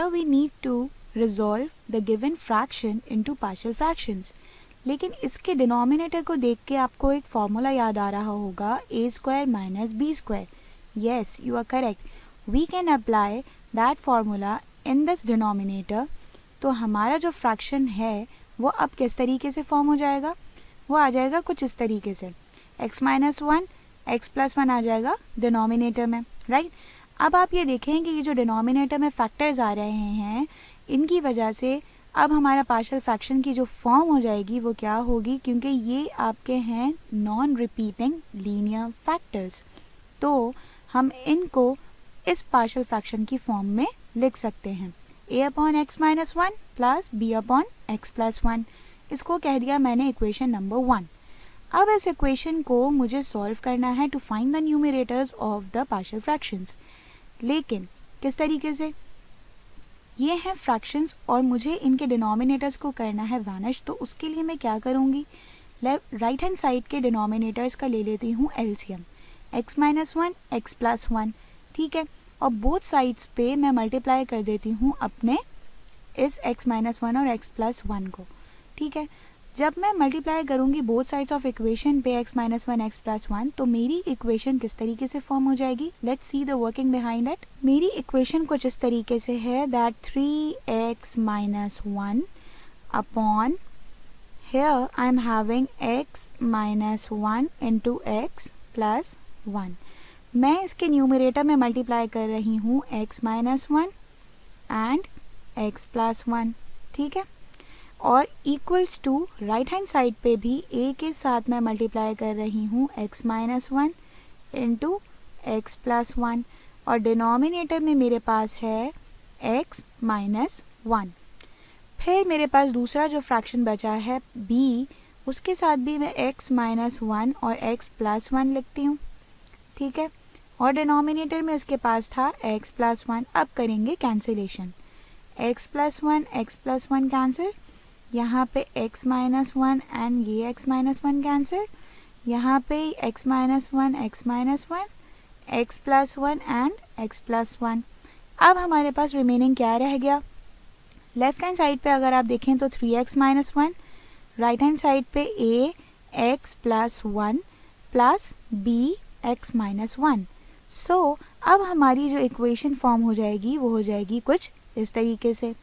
Here we need to resolve the given fraction into partial fractions. लेकिन इसके denominator को देख के आपको एक फॉर्मूला याद आ रहा होगा, a square minus b square. Yes, you are correct. We can apply that formula in this denominator. तो हमारा जो फ्रैक्शन है वो अब किस तरीके से फॉर्म हो जाएगा, वो आ जाएगा कुछ इस तरीके से, x minus one x plus one आ जाएगा डिनोमिनेटर में, राइट. अब आप ये देखें कि ये जो डिनोमिनेटर में फैक्टर्स आ रहे हैं, इनकी वजह से अब हमारा पार्शियल फ्रैक्शन की जो फॉर्म हो जाएगी वो क्या होगी, क्योंकि ये आपके हैं नॉन रिपीटिंग लीनियर फैक्टर्स, तो हम इनको इस पार्शियल फ्रैक्शन की फॉर्म में लिख सकते हैं, a upon x minus one plus b upon x plus one. इसको कह दिया मैंने इक्वेशन नंबर 1. अब इस इक्वेशन को मुझे सॉल्व करना है to find the numerators of the partial fractions. लेकिन किस तरीके से, ये हैं फ्रैक्शंस और मुझे इनके डिनोमिनेटर्स को करना है वैनिश. तो उसके लिए मैं क्या करूँगी, राइट हैंड साइड के डिनोमिनेटर्स का ले लेती हूँ LCM, x minus one x plus one, ठीक है. और बोथ साइड्स पे मैं मल्टीप्लाई कर देती हूँ अपने इस x माइनस वन और x प्लस वन को, ठीक है. जब मैं मल्टीप्लाई करूँगी बोथ साइड्स ऑफ इक्वेशन पे x minus one x plus one, तो मेरी इक्वेशन किस तरीके से फॉर्म हो जाएगी. Let's see the working behind it. मेरी इक्वेशन कुछ इस तरीके से है that 3x minus one upon here I am having x minus one into x plus one. मैं इसके न्यूमरेटर में मल्टीप्लाई कर रही हूँ x minus one and x plus one, ठीक है. और equals to right hand side पे भी a के साथ मैं मल्टीप्लाई कर रही हूँ x minus one into x plus one, और डिनोमिनेटर में मेरे पास है x माइनस वन. फिर मेरे पास दूसरा जो फ्रैक्शन बचा है b, उसके साथ भी मैं x माइनस वन और x प्लस वन लिखती हूँ, ठीक है. और डिनोमिनेटर में इसके पास था x प्लस वन. अब करेंगे cancellation, x plus one cancel, यहाँ पे x माइनस वन एंड ये x माइनस वन कैंसिल, यहाँ पे x minus one x plus one and x plus one. अब हमारे पास रिमेनिंग क्या रह गया, लेफ्ट हैंड साइड पे अगर आप देखें तो 3x minus one, right hand side पे a x plus one plus b x minus one. So अब हमारी जो इक्वेशन फॉर्म हो जाएगी वो हो जाएगी कुछ इस तरीके से,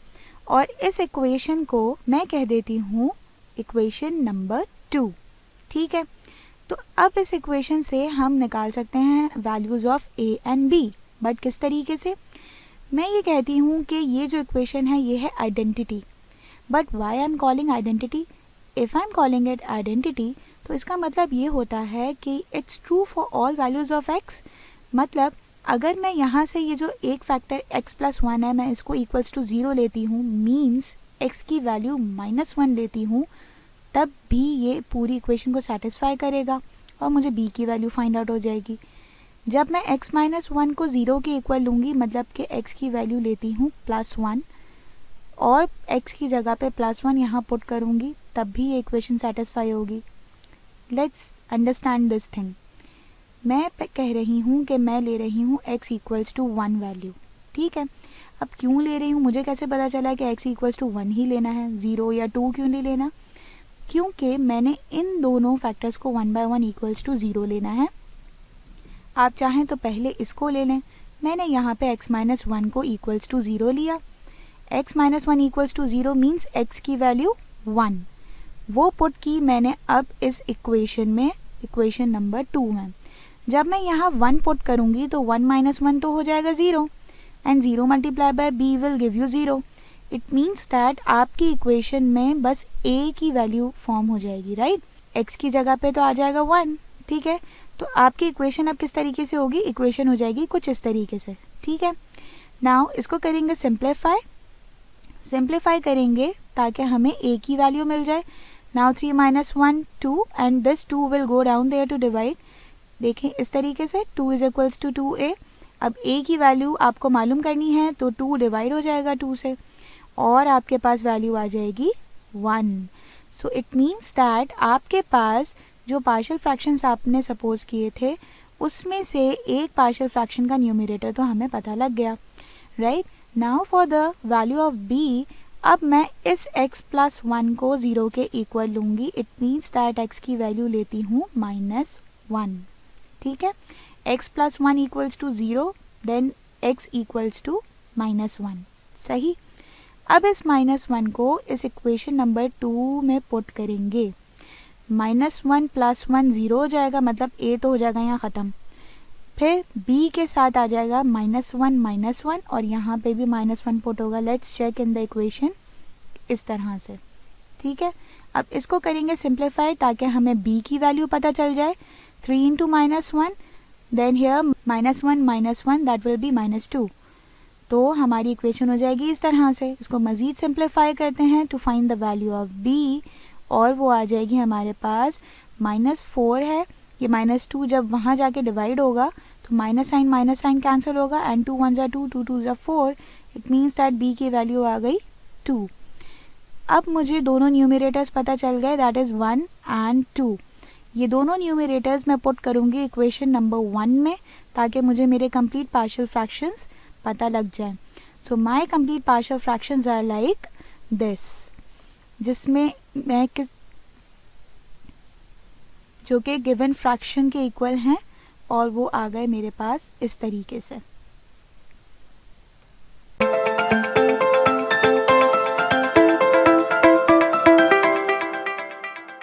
और इस इक्वेशन को मैं कह देती हूँ इक्वेशन नंबर 2, ठीक है. तो अब इस इक्वेशन से हम निकाल सकते हैं values of a and b, but किस तरीके से. मैं ये कहती हूँ कि ये जो इक्वेशन है ये है identity, but why I am calling identity, if I am calling it identity तो इसका मतलब ये होता है कि it's true for all values of x. मतलब अगर मैं यहाँ से ये जो एक फैक्टर x प्लस वन है मैं इसको इक्वल्स टू ज़ीरो लेती हूँ, मीन्स x की वैल्यू माइनस वन लेती हूँ, तब भी ये पूरी इक्वेशन को सेटिस्फाई करेगा और मुझे b की वैल्यू फाइंड आउट हो जाएगी. जब मैं x माइनस वन को ज़ीरो के इक्वल लूँगी, मतलब कि x की वैल्यू लेती हूँ प्लस वन और x की जगह पे प्लस वन यहाँ पुट करूँगी, तब भी ये इक्वेशन सेटिस्फाई होगी. Let's understand this thing. मैं कह रही हूँ कि मैं ले रही हूँ x equals to one value, ठीक है. अब क्यों ले रही हूँ, मुझे कैसे पता चला कि x इक्वल्स टू वन ही लेना है, ज़ीरो या टू क्यों नहीं लेना, क्योंकि मैंने इन दोनों फैक्टर्स को one by one equals to zero लेना है. आप चाहें तो पहले इसको ले लें. मैंने यहाँ पे x माइनस वन को इक्वल्स टू ज़ीरो लिया. x minus one equals to zero means x की वैल्यू वन, वो पुट की मैंने अब इस इक्वेशन में, इक्वेशन नंबर 2 में. जब मैं यहाँ वन पुट करूँगी तो वन माइनस वन तो हो जाएगा zero, and zero multiply by b will give you zero. It means that आपकी इक्वेशन में बस a की वैल्यू फॉर्म हो जाएगी, राइट. x की जगह पे तो आ जाएगा वन, ठीक है. तो आपकी इक्वेशन अब किस तरीके से होगी, इक्वेशन हो जाएगी कुछ इस तरीके से, ठीक है. नाउ इसको करेंगे सिंप्लीफाई करेंगे ताकि हमें a की वैल्यू मिल जाए. Now 3 minus one 2 and this 2 will go down there to divide. देखें इस तरीके से 2 इज इक्वल्स टू 2a. अब a की वैल्यू आपको मालूम करनी है तो 2 डिवाइड हो जाएगा 2 से और आपके पास वैल्यू आ जाएगी 1. सो इट मीन्स दैट आपके पास जो पार्शियल फ्रैक्शंस आपने सपोज किए थे उसमें से एक पार्शियल फ्रैक्शन का न्यूमरेटर तो हमें पता लग गया, right. Now for the value of b, अब मैं इस x प्लस 1 को 0 के इक्वल लूँगी. इट मीन्स दैट x की वैल्यू लेती हूँ -1. ठीक है, x plus 1 equals to 0, then x equals to -1. सही. अब इस -1 को इस इक्वेशन नंबर 2 में पुट करेंगे. -1 प्लस 1 0 हो जाएगा, मतलब a तो हो जाएगा यहाँ ख़त्म. फिर b के साथ आ जाएगा -1 और यहाँ पे भी -1 पुट होगा. Let's check in the equation इस तरह से. ठीक है, अब इसको करेंगे सिंप्लीफाई ताकि हमें b की वैल्यू पता चल जाए. 3 into -1, then here -1 that will be -2. तो हमारी इक्वेशन हो जाएगी इस तरह से. इसको मज़ीद सिंप्लीफाई करते हैं to find the value of b, और वो आ जाएगी हमारे पास -4 है. ये -2 जब वहाँ जाके डिवाइड होगा तो माइनस साइन कैंसिल होगा, and 2 1 2, 2 2 4. It means that b की वैल्यू आ गई 2. अब मुझे दोनों न्यूमरेटर्स पता चल गए, दैट इज़ 1 एंड 2. ये दोनों न्यूमरेटर्स मैं पुट करूँगी इक्वेशन नंबर 1 में ताकि मुझे मेरे कंप्लीट पार्शियल फ्रैक्शंस पता लग जाए. So my complete partial fractions are like this, जिसमें मैं जो कि गिवन फ्रैक्शन के इक्वल हैं, और वो आ गए मेरे पास इस तरीके से.